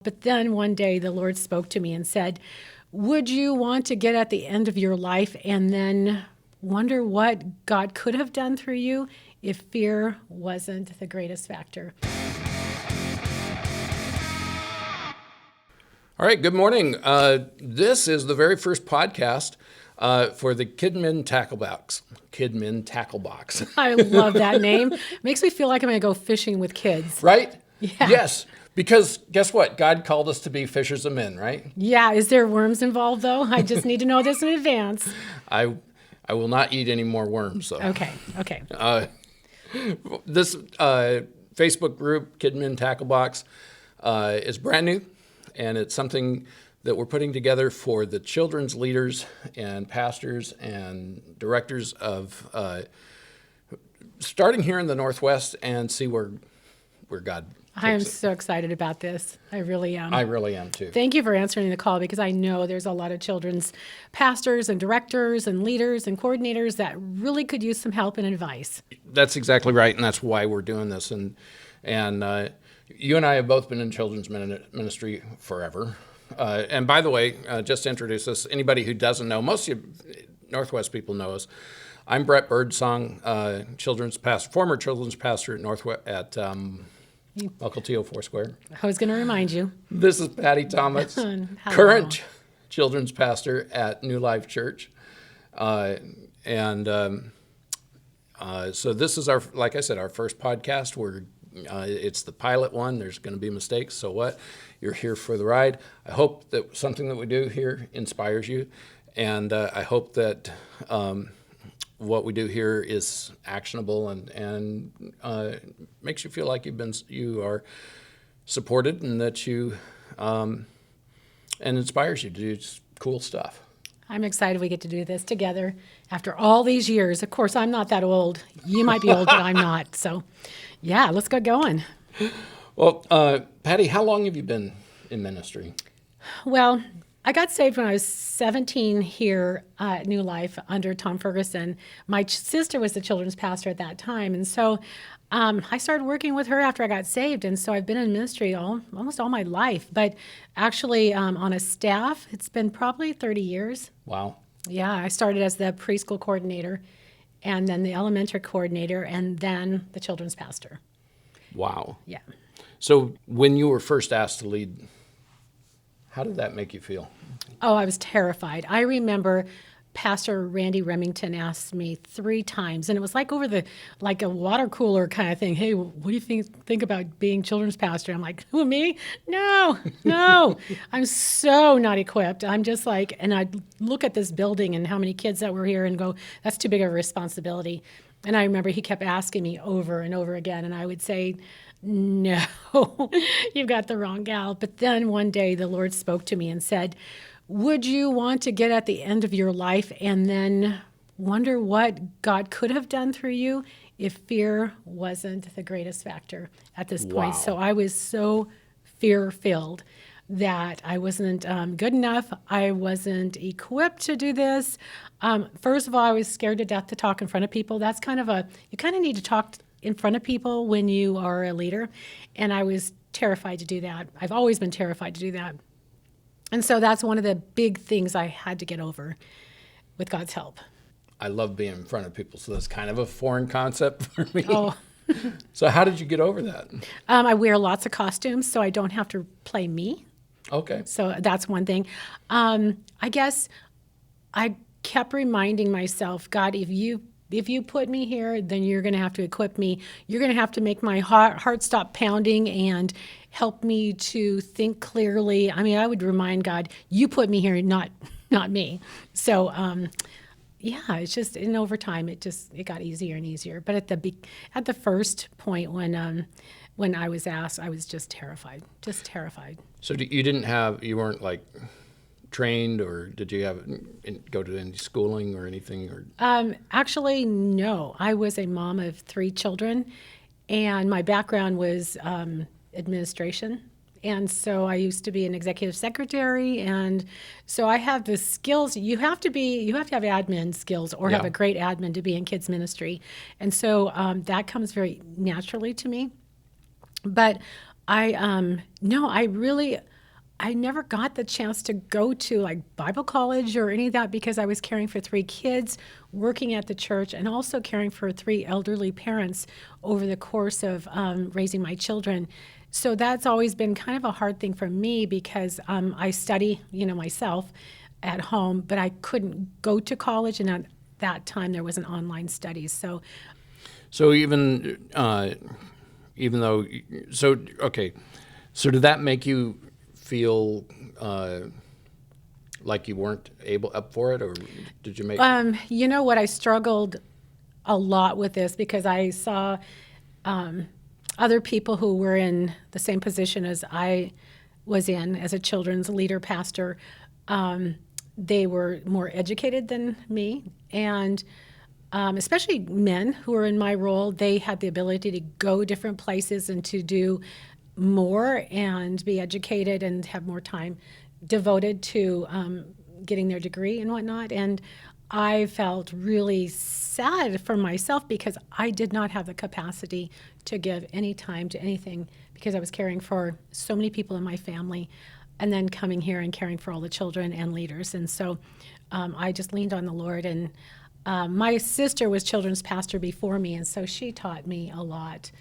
But then one day the Lord spoke to me and said, would you want to get at the end of your life and then wonder what God could have done through you if fear wasn't the greatest factor? All right, good morning. This is the very first podcast for the Kidmin Tackle Box. Kidmin Tackle Box. I love that name. Makes me feel like I'm going to go fishing with kids. Right? Yeah. Yes, because guess what? God called us to be fishers of men, right? Yeah. Is there worms involved, though? I just need to know this in advance. I will not eat any more worms. So. Okay. This Facebook group, Kidmin Tackle Box, is brand new, and it's something that we're putting together for the children's leaders and pastors and directors of starting here in the Northwest and see where God takes I am it. so excited about this. I really am. I really am too. Thank you for answering the call, because I know there's a lot of children's pastors and directors and leaders and coordinators that really could use some help and advice. That's exactly right, and that's why we're doing this. And you and I have both been in children's ministry forever. And by the way, just to introduce us, anybody who doesn't know, most of you Northwest people know us. I'm Brett Birdsong, former children's pastor at Northwest at Mukilteo Foursquare. I was going to remind you. This is Patty Tometz, Hello. current children's pastor at New Life Church. So this is like I said, our first podcast. It's the pilot one. There's going to be mistakes. So what? You're here for the ride. I hope that something that we do here inspires you. And I hope that what we do here is actionable and makes you feel like you are supported, and that you and inspires you to do cool stuff. I'm excited we get to do this together after all these years. Of course, I'm not that old. You might be old, but I'm not. So, yeah, let's get going. Well, Patty, how long have you been in ministry? Well, I got saved when I was 17 here at New Life under Tom Ferguson. My sister was the children's pastor at that time. And so I started working with her after I got saved. And so I've been in ministry almost all my life. But actually on a staff, it's been probably 30 years. Wow. Yeah, I started as the preschool coordinator, and then the elementary coordinator, and then the children's pastor. Wow. Yeah. So when you were first asked to lead, how did that make you feel? Oh, I was terrified. I remember Pastor Randy Remington asked me 3 times, and it was like over like a water cooler kind of thing. Hey, what do you think about being children's pastor? I'm like, who, me? No. I'm so not equipped. I'm just like, and I'd look at this building and how many kids that were here and go, that's too big of a responsibility. And I remember he kept asking me over and over again, and I would say, no, you've got the wrong gal. But then one day the Lord spoke to me and said, would you want to get at the end of your life and then wonder what God could have done through you if fear wasn't the greatest factor at this point? Wow. So I was so fear-filled that I wasn't good enough. I wasn't equipped to do this. First of all, I was scared to death to talk in front of people. That's you kind of need to talk in front of people when you are a leader. And I was terrified to do that. I've always been terrified to do that. And so that's one of the big things I had to get over with God's help. I love being in front of people, so that's kind of a foreign concept for me. Oh. So how did you get over that? I wear lots of costumes, so I don't have to play me. Okay. So that's one thing. I guess I kept reminding myself, God, if you put me here, then you're going to have to equip me. You're going to have to make my heart stop pounding and help me to think clearly. I mean, I would remind God, you put me here, not me. So, yeah, it's just, and over time, it got easier and easier. But at the first point when I was asked, I was just terrified. So you weren't like trained, or did you go to any schooling or anything? Or Actually, no. I was a mom of 3 children, and my background was administration. And so I used to be an executive secretary, and so I have the skills. You have to have admin skills or have a great admin to be in kids ministry. And so that comes very naturally to me. But I I never got the chance to go to like Bible college or any of that because I was caring for 3 kids, working at the church, and also caring for 3 elderly parents over the course of raising my children. So that's always been kind of a hard thing for me because I study, myself at home, but I couldn't go to college, and at that time there wasn't online studies. So even though, so, okay, so did that make you feel like you weren't up for it, or did you make? You know what? I struggled a lot with this because I saw other people who were in the same position as I was in as a children's leader pastor. They were more educated than me, and especially men who were in my role, they had the ability to go different places and to do more and be educated and have more time devoted to getting their degree and whatnot. And I felt really sad for myself because I did not have the capacity to give any time to anything because I was caring for so many people in my family and then coming here and caring for all the children and leaders. And so I just leaned on the Lord. And my sister was children's pastor before me, and so she taught me a lot.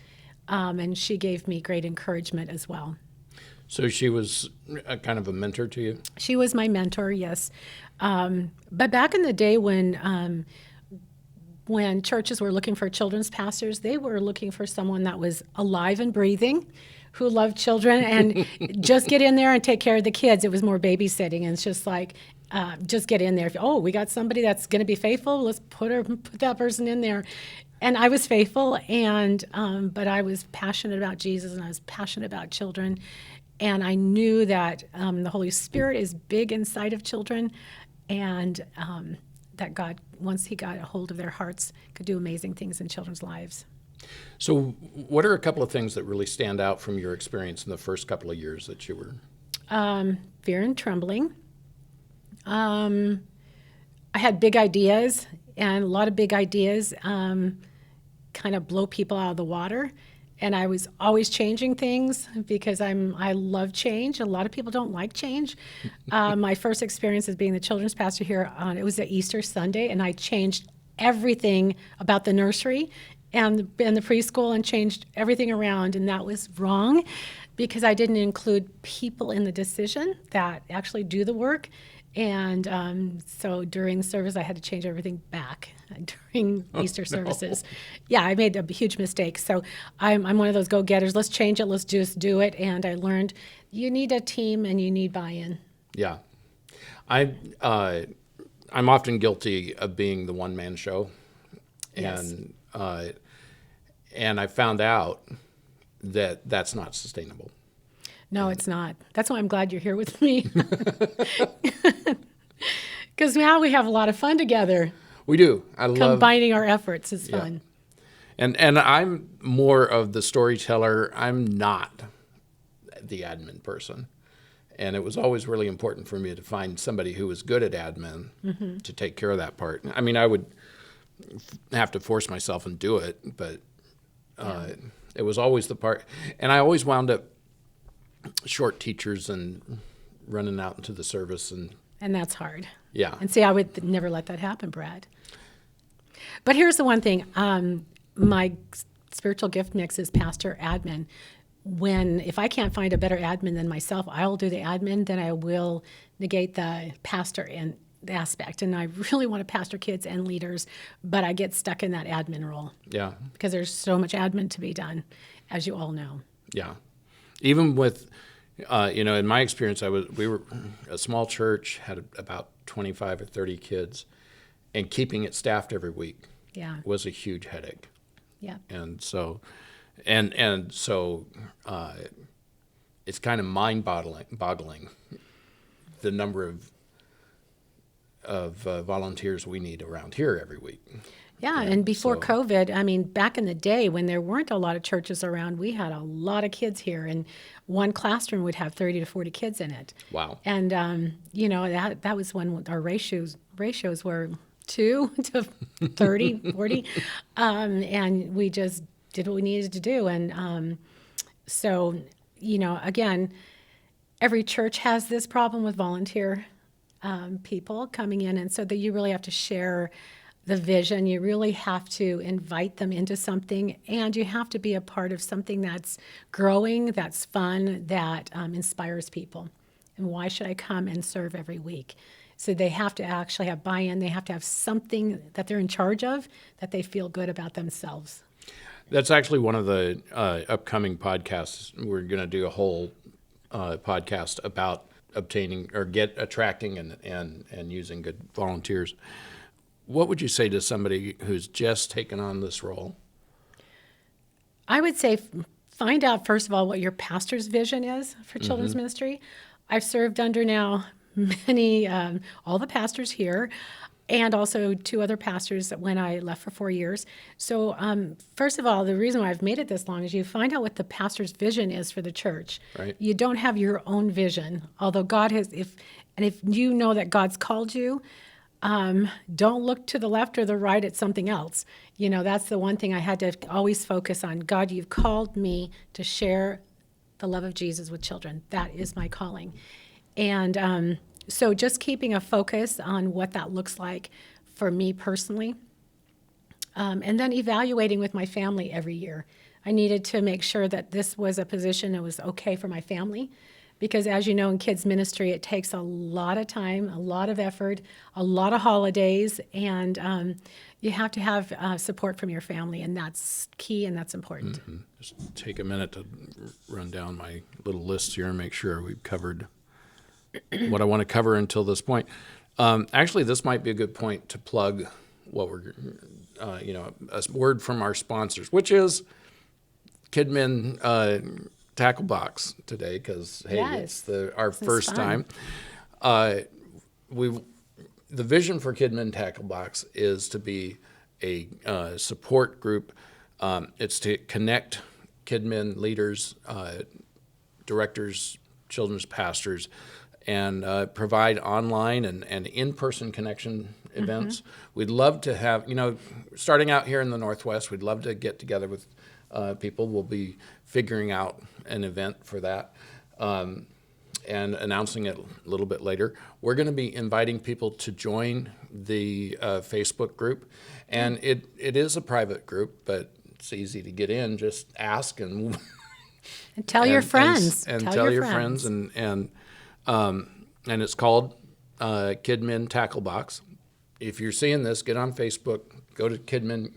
And she gave me great encouragement as well. So she was a kind of a mentor to you? She was my mentor, yes. But back in the day when churches were looking for children's pastors, they were looking for someone that was alive and breathing, who loved children, and just get in there and take care of the kids. It was more babysitting, and it's just like, just get in there. Oh, we got somebody that's going to be faithful. Let's put that person in there. And I was faithful, and but I was passionate about Jesus, and I was passionate about children. And I knew that the Holy Spirit is big inside of children, and that God, once he got a hold of their hearts, could do amazing things in children's lives. So what are a couple of things that really stand out from your experience in the first couple of years that you were? Fear and trembling. I had big ideas, and a lot of big ideas kind of blow people out of the water. And I was always changing things because I love change. A lot of people don't like change. My first experience as being the children's pastor here, it was at Easter Sunday, and I changed everything about the nursery and the preschool and changed everything around. And that was wrong because I didn't include people in the decision that actually do the work. And so during the service, I had to change everything back during Easter services. Yeah, I made a huge mistake. So I'm one of those go-getters. Let's change it. Let's just do it. And I learned you need a team and you need buy-in. Yeah. I'm often guilty of being the one-man show. Yes. And I found out that that's not sustainable. No, it's not. That's why I'm glad you're here with me. Because now we have a lot of fun together. We do. I love combining our efforts is fun. And I'm more of the storyteller. I'm not the admin person. And it was always really important for me to find somebody who was good at admin to take care of that part. I mean, I would have to force myself and do it, but it was always the part. And I always wound up short teachers and running out into the service. And that's hard. Yeah. And see, I would never let that happen, Brad. But here's the one thing. My spiritual gift mix is pastor admin. If I can't find a better admin than myself, I'll do the admin, then I will negate the pastor and the aspect. And I really want to pastor kids and leaders, but I get stuck in that admin role. Yeah. Because there's so much admin to be done, as you all know. Yeah. Even with, in my experience, we were a small church, had about 25 or 30 kids, and keeping it staffed every week was a huge headache. Yeah. And so, it's kind of mind-boggling the number of volunteers we need around here every week. Yeah, and before COVID, I mean, back in the day when there weren't a lot of churches around, we had a lot of kids here, and one classroom would have 30 to 40 kids in it. Wow. And, that was when our ratios were 2 to 30, 40, and we just did what we needed to do. And again, every church has this problem with volunteer people coming in, and so that you really have to share the vision. You really have to invite them into something, and you have to be a part of something that's growing, that's fun, that inspires people. And why should I come and serve every week? So they have to actually have buy-in. They have to have something that they're in charge of, that they feel good about themselves. That's actually one of the upcoming podcasts. We're going to do a whole podcast about obtaining or attracting and using good volunteers. What would you say to somebody who's just taken on this role? I would say find out, first of all, what your pastor's vision is for children's ministry. I've served under now many, all the pastors here, and also 2 other pastors when I left for 4 years. So first of all, the reason why I've made it this long is you find out what the pastor's vision is for the church. Right. You don't have your own vision, although God has, if you know that God's called you, don't look to the left or the right at something else. You know, that's the one thing I had to always focus on. God, you've called me to share the love of Jesus with children. That is my calling. And so just keeping a focus on what that looks like for me personally. And then evaluating with my family every year. I needed to make sure that this was a position that was okay for my family. Because as you know, in kids ministry, it takes a lot of time, a lot of effort, a lot of holidays, and you have to have support from your family, and that's key and that's important. Just take a minute to run down my little list here and make sure we've covered what I want to cover until this point. Actually, this might be a good point to plug what we're, a word from our sponsors, which is Kidmin Tackle Box today, because hey, Yes. it's our first fun. time. The vision for Kidmin Tackle Box is to be a support group. It's to connect Kidmin leaders, directors, children's pastors, and provide online and in-person connection events. We'd love to have, starting out here in the Northwest, we'd love to get together with people. We'll be figuring out an event for that and announcing it a little bit later. We're going to be inviting people to join the Facebook group, and it is a private group, but it's easy to get in. Just ask and Tell your friends. and tell your friends, and it's called Kidmin Tackle Box. If you're seeing this, get on Facebook, go to Kidmin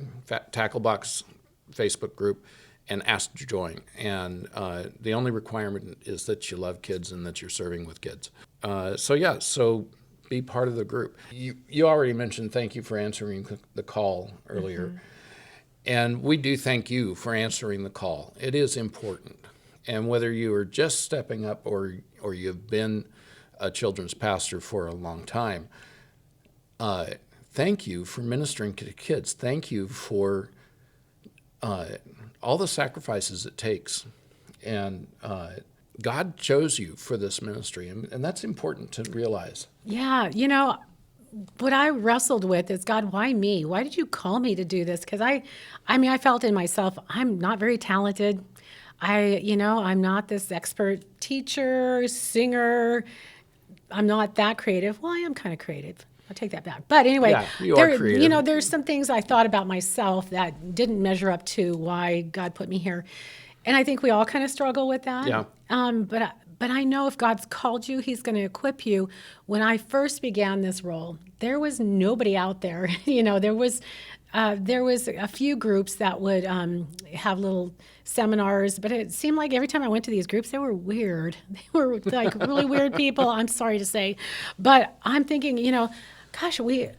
Tackle Box Facebook group, and ask to join. And the only requirement is that you love kids and that you're serving with kids. So be part of the group. You already mentioned thank you for answering the call earlier. And we do thank you for answering the call. It is important. And whether you are just stepping up or you've been a children's pastor for a long time, thank you for ministering to kids. Thank you for all the sacrifices it takes. And God chose you for this ministry, and that's important to realize. Yeah, what I wrestled with is, God, why me? Why did you call me to do this? Because I felt in myself, I'm not very talented. I'm not this expert teacher, singer. I'm not that creative. Well, I am kind of creative. I'll take that back. But anyway, Yeah, you are creative. There's some things I thought about myself that didn't measure up to why God put me here. And I think we all kind of struggle with that. Yeah. But I know if God's called you, He's going to equip you. When I first began this role, there was nobody out there. There was a few groups that would have little seminars, but it seemed like every time I went to these groups, they were weird. They were like really weird people, I'm sorry to say. But I'm thinking, gosh, where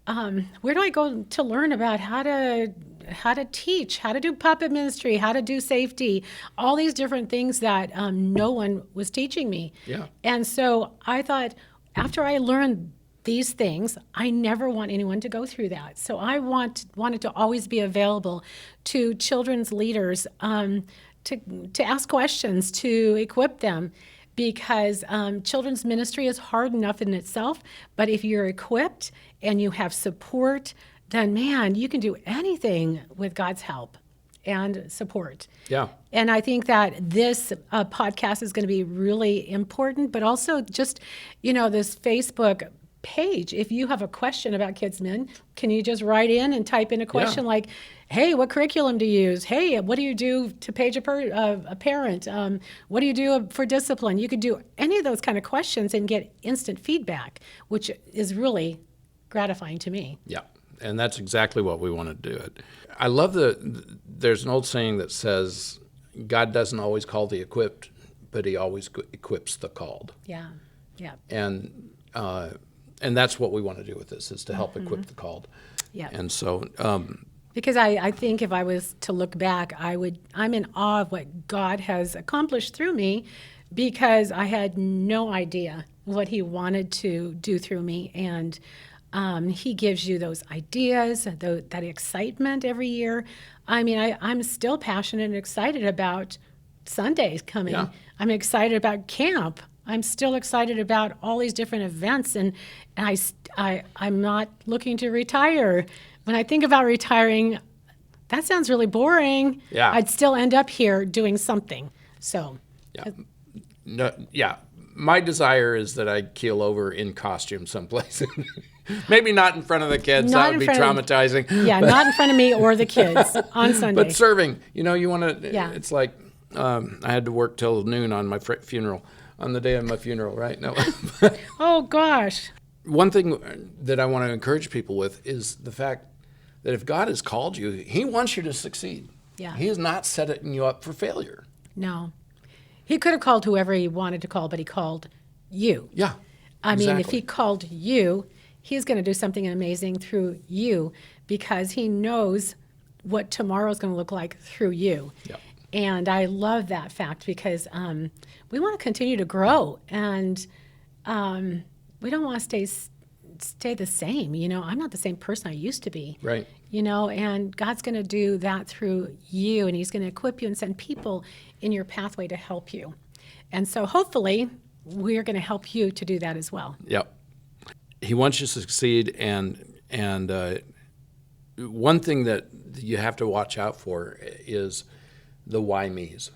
do I go to learn about how to teach, how to do puppet ministry, how to do safety, all these different things that no one was teaching me. Yeah. And so I thought, after I learned these things, I never want anyone to go through that. So I wanted to always be available to children's leaders to ask questions, to equip them, because children's ministry is hard enough in itself, but if you're equipped and you have support, then man, you can do anything with God's help. and support. Yeah. And I think that this podcast is going to be really important, but also just, this Facebook page. If you have a question about Kidsmin, can you just write in and type in a question like, hey, what curriculum do you use? Hey, what do you do to page a parent? What do you do for discipline? You could do any of those kind of questions and get instant feedback, which is really gratifying to me. Yeah. And that's exactly what we want to do it. I love there's an old saying that says, God doesn't always call the equipped, but he always equips the called. Yeah. Yeah. And that's what we want to do with this, is to help equip the called. Yeah. And so, because I think if I was to look back, I'm in awe of what God has accomplished through me, because I had no idea what he wanted to do through me. And he gives you those ideas, that excitement every year. I mean, I'm still passionate and excited about Sundays coming. Yeah. I'm excited about camp. I'm still excited about all these different events, and I'm not looking to retire. When I think about retiring, that sounds really boring. Yeah. I'd still end up here doing something. So, my desire is that I keel over in costume someplace. Maybe not in front of the kids. That would be traumatizing. Not in front of me or the kids on Sunday. But serving, you want to. Yeah. It's like I had to work till noon on my funeral. On the day of my funeral, right? No. Oh, gosh. One thing that I want to encourage people with is the fact that if God has called you, he wants you to succeed. Yeah. He is not setting you up for failure. No. He could have called whoever he wanted to call, but he called you. Yeah. I mean, if he called you, he's going to do something amazing through you, because he knows what tomorrow is going to look like through you. Yeah. And I love that fact, because we want to continue to grow, and we don't want to stay the same. I'm not the same person I used to be. Right. And God's going to do that through you, and he's going to equip you and send people in your pathway to help you. And so hopefully we're going to help you to do that as well. Yep. He wants you to succeed, and one thing that you have to watch out for is the why me's,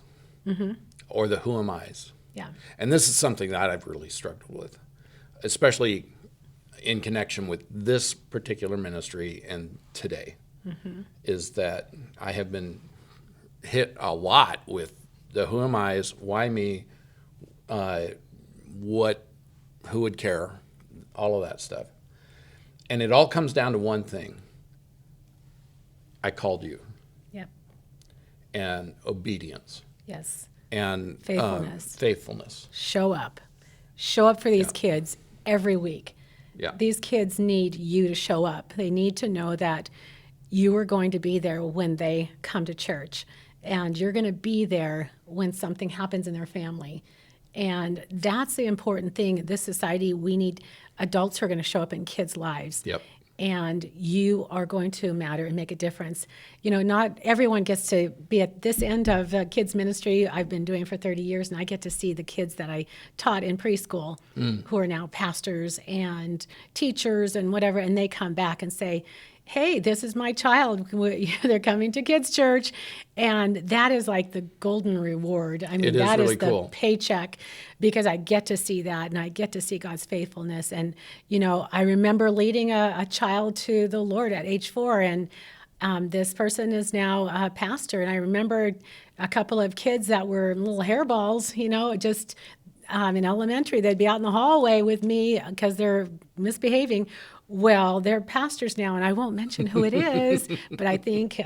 or the who am I's. Yeah. And this is something that I've really struggled with, especially in connection with this particular ministry and today, is that I have been hit a lot with the who am I's, why me, who would care, all of that stuff. And it all comes down to one thing. I called you. Yep. And obedience. Yes. And faithfulness. Show up for these kids every week. Yeah. These kids need you to show up. They need to know that you are going to be there when they come to church, and you're going to be there when something happens in their family. And that's the important thing. In this society, we need adults who are going to show up in kids' lives. Yep. And you are going to matter and make a difference. Not everyone gets to be at this end of kids ministry I've been doing for 30 years, and I get to see the kids that I taught in preschool who are now pastors and teachers and whatever, and they come back and say, hey, this is my child. They're coming to kids' church. And that is like the golden reward. I mean, that is the paycheck, because I get to see that, and I get to see God's faithfulness. And, I remember leading a child to the Lord at age 4, and this person is now a pastor. And I remember a couple of kids that were little hairballs, just in elementary. They'd be out in the hallway with me because they're misbehaving. Well, they're pastors now, and I won't mention who it is, but I think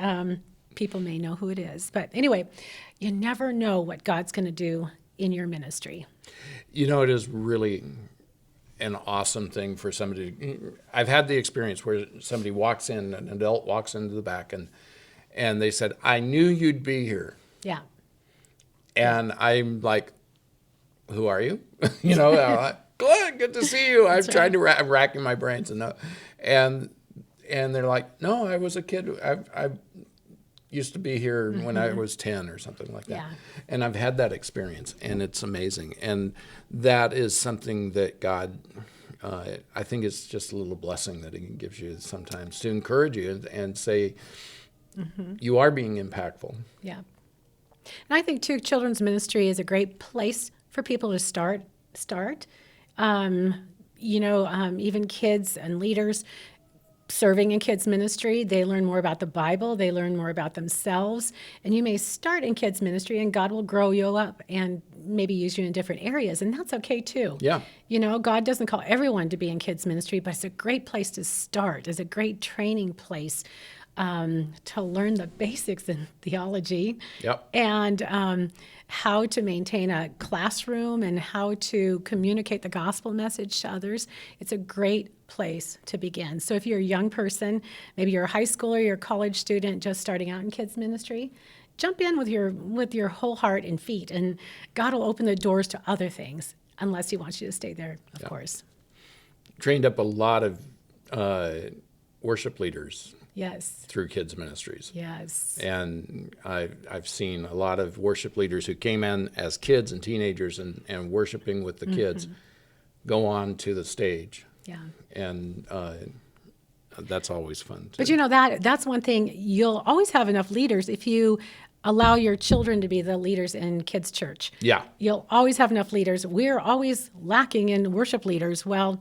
people may know who it is. But anyway, you never know what God's going to do in your ministry. It is really an awesome thing for somebody. I've had the experience where somebody walks in, an adult walks into the back, and they said, I knew you'd be here. Yeah. And I'm like, who are you? Good to see you. I'm trying to racking my brains and they're like, no, I was a kid. I used to be here when I was 10 or something like that. Yeah. And I've had that experience, and it's amazing. And that is something that God, I think it's just a little blessing that he gives you sometimes to encourage you and say, you are being impactful. Yeah. And I think, too, children's ministry is a great place for people to start. Even kids and leaders serving in kids ministry, they learn more about the Bible, they learn more about themselves, and you may start in kids ministry and God will grow you up and maybe use you in different areas, and that's okay too. Yeah. God doesn't call everyone to be in kids ministry, but it's a great place to start. It's a great training place to learn the basics in theology. Yep. And how to maintain a classroom and how to communicate the gospel message to others. It's a great place to begin. So if you're a young person, maybe you're a high schooler, you're a college student just starting out in kids ministry, jump in with your whole heart and feet, and God will open the doors to other things, unless He wants you to stay there, of course. Trained up a lot of worship leaders. Yes. Through kids ministries. Yes. And I've seen a lot of worship leaders who came in as kids and teenagers and worshiping with the kids go on to the stage. Yeah. And that's always fun too. But that's one thing. You'll always have enough leaders if you allow your children to be the leaders in kids' church. Yeah. You'll always have enough leaders. We're always lacking in worship leaders. Well,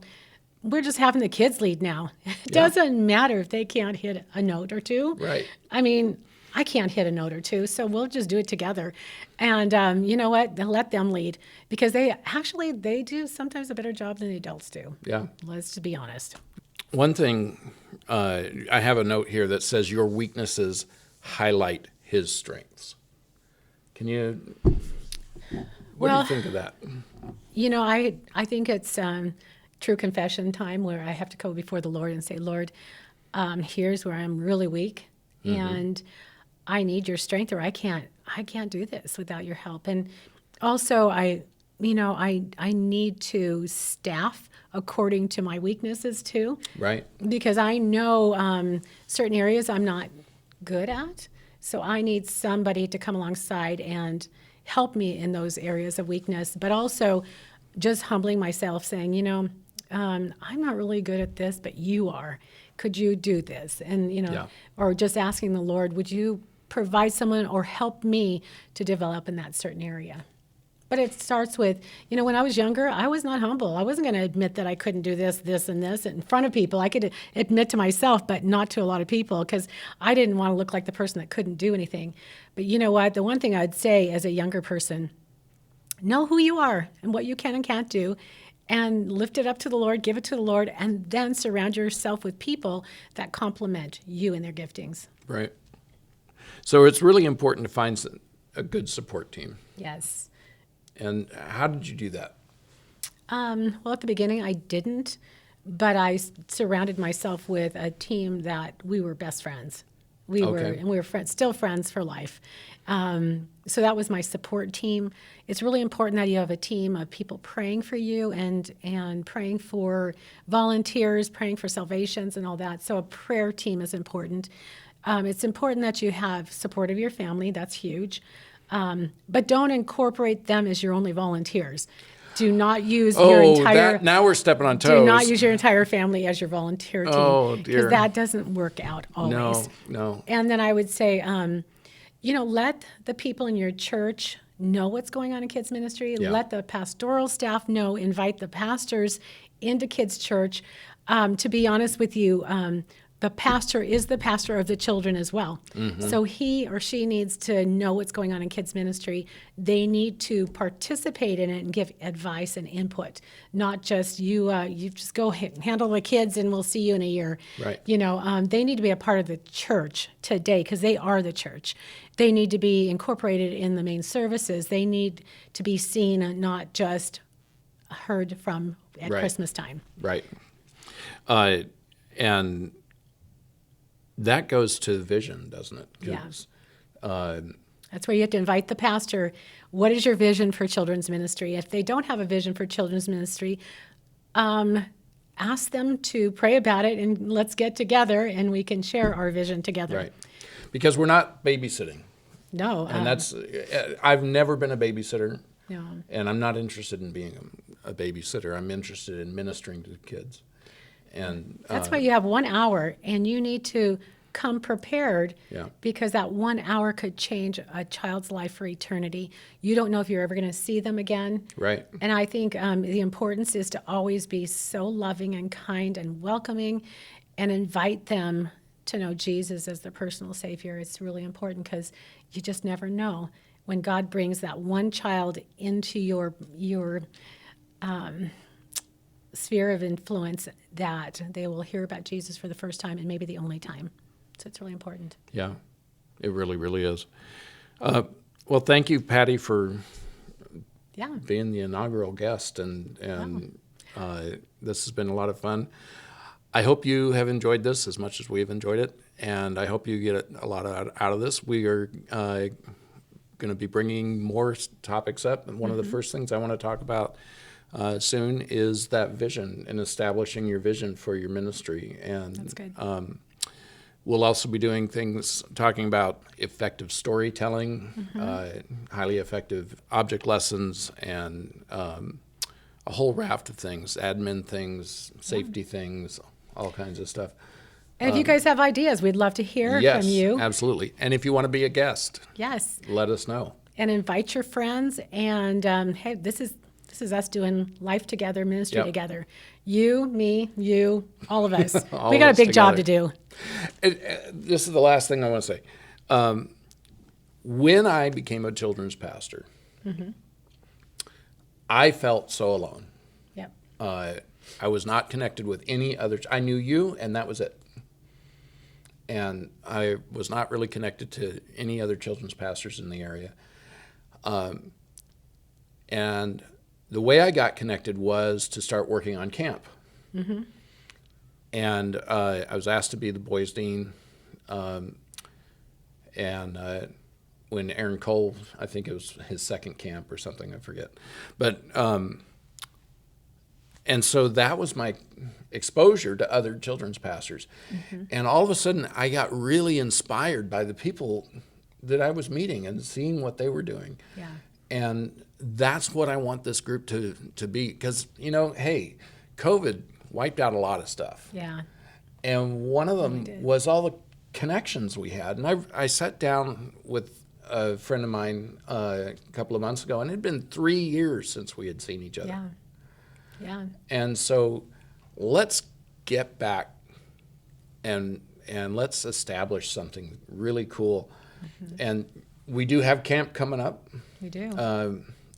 we're just having the kids lead now. It doesn't matter if they can't hit a note or two. Right. I mean, I can't hit a note or two, so we'll just do it together. And you know what? Let them lead, because they do sometimes a better job than the adults do. Yeah. Let's just be honest. One thing, I have a note here that says your weaknesses highlight His strengths. What do you think of that? I think it's true confession time where I have to go before the Lord and say, Lord, here's where I'm really weak, and I need your strength, or I can't do this without your help. And also, I need to staff according to my weaknesses too. Right. Because I know certain areas I'm not good at, so I need somebody to come alongside and help me in those areas of weakness, but also just humbling myself, saying, I'm not really good at this, but you are. Could you do this? And, or just asking the Lord, would you provide someone or help me to develop in that certain area? But it starts with, when I was younger, I was not humble. I wasn't going to admit that I couldn't do this, and this in front of people. I could admit to myself, but not to a lot of people, because I didn't want to look like the person that couldn't do anything. But you know what? The one thing I'd say as a younger person, know who you are and what you can and can't do, and lift it up to the Lord, give it to the Lord, and then surround yourself with people that complement you and their giftings. Right. So it's really important to find a good support team. Yes. And how did you do that? Well, at the beginning, I didn't, but I surrounded myself with a team that we were best friends. We were friends, still friends for life. So that was my support team. It's really important that you have a team of people praying for you and praying for volunteers, praying for salvations and all that. So a prayer team is important. It's important that you have support of your family. That's huge. But don't incorporate them as your only volunteers. Do not use your entire... now we're stepping on toes. Do not use your entire family as your volunteer team. Oh, dear. Because that doesn't work out always. No. And then I would say, let the people in your church know what's going on in kids ministry. Yeah. Let the pastoral staff know. Invite the pastors into kids church. To be honest with you, the pastor is the pastor of the children as well. Mm-hmm. So he or she needs to know what's going on in kids ministry. They need to participate in it and give advice and input, not just you just go handle the kids and we'll see you in a year. Right. They need to be a part of the church today, because they are the church. They need to be incorporated in the main services. They need to be seen and not just heard from at Christmas time. Right. And that goes to the vision, doesn't it? Yeah. That's where you have to invite the pastor. What is your vision for children's ministry? If they don't have a vision for children's ministry, ask them to pray about it, and let's get together and we can share our vision together. Right. Because we're not babysitting. No. And I've never been a babysitter. No. And I'm not interested in being a babysitter. I'm interested in ministering to kids. And that's why you have 1 hour, and you need to come prepared Yeah. because that 1 hour could change a child's life for eternity. You don't know if you're ever going to see them again. Right. And I think the importance is to always be so loving and kind and welcoming and invite them to know Jesus as their personal Savior. It's really important because you just never know when God brings that one child into your sphere of influence that they will hear about Jesus for the first time and maybe the only time. So it's really important. Yeah, it really, really is. Well, thank you, Patty, for Yeah. being the inaugural guest, and this has been a lot of fun. I hope you have enjoyed this as much as we have enjoyed it, and I hope you get a lot out of this. We are going to be bringing more topics up, and one of the first things I want to talk about soon is that vision and establishing your vision for your ministry. And That's good. We'll also be doing things talking about effective storytelling, highly effective object lessons, and a whole raft of things, admin things, safety things, all kinds of stuff. And if you guys have ideas, we'd love to hear Yes, from you. absolutely. And if you want to be a guest, Yes. let us know. And invite your friends. And hey, this is us doing life together, ministry Yep. together. You, me, you, all of us. All We of got a us big job to together. do. This is the last thing I want to say. When I became a children's pastor, I felt so alone. Yep. I was not connected with any other. I knew you, and that was it. And I was not really connected to any other children's pastors in the area. And the way I got connected was to start working on camp. And I was asked to be the boys' dean. When Aaron Cole, I think it was his second camp or something, I forget. But and so that was my exposure to other children's pastors. And all of a sudden, I got really inspired by the people that I was meeting and seeing what they were doing. Yeah. And that's what I want this group to be. Because, hey, COVID wiped out a lot of stuff. Yeah. And one of them did. was all the connections we had. And I sat down with a friend of mine a couple of months ago, and it had been 3 years since we had seen each other. Yeah. Yeah. And so let's get back and let's establish something really cool. And we do have camp coming up, We do.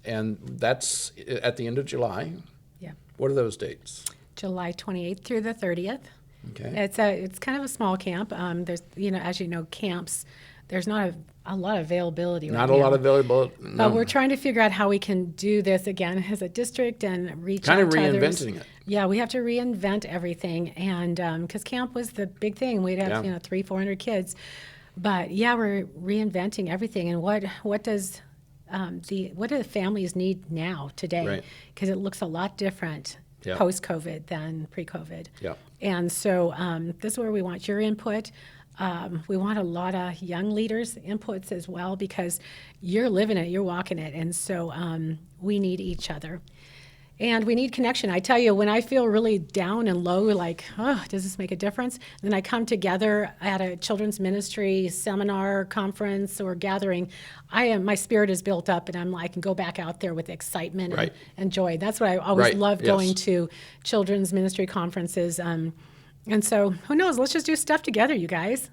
and that's at the end of July. Yeah. What are those dates? July 28th through the 30th. Okay. It's kind of a small camp. There's, as you know, camps, there's not a lot of availability right Not now. a lot of available. No. But we're trying to figure out how we can do this again as a district and reach Kind out of to others. reinventing it. Yeah, we have to reinvent everything, and because camp was the big thing, we'd have Yeah. 300-400 kids, but yeah, we're reinventing everything. And what does what do the families need now today? Right. Because it looks a lot different Yeah. post-COVID than pre-COVID. Yeah. And so this is where we want your input. We want a lot of young leaders' inputs as well, because you're living it, you're walking it. And so we need each other. And we need connection. I tell you, when I feel really down and low, like, oh, does this make a difference? Then I come together at a children's ministry seminar, conference, or gathering. My spirit is built up, and I can go back out there with excitement Right. and joy. That's what I always Right, love yes. going to children's ministry conferences. And so, who knows? Let's just do stuff together, you guys.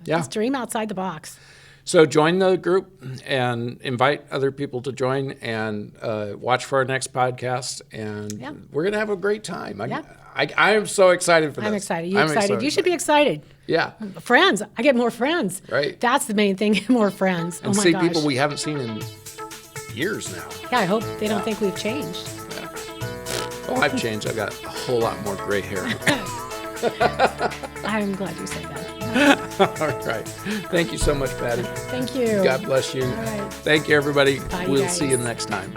Yeah. Just dream outside the box. So join the group and invite other people to join, and watch for our next podcast. And Yeah. we're going to have a great time. Yeah. I am so excited for this. I'm excited. You I'm excited? You should be excited. Yeah. Friends. I get more friends. Right. That's the main thing. More friends. And oh my see gosh. people we haven't seen in years now. Yeah, I hope they don't think we've changed. Well, I've changed. I've got a whole lot more gray hair. I'm glad you said that. All right. Thank you so much, Patty. Thank you. God bless you. right. Thank you, everybody. Bye, We'll guys. see you next time.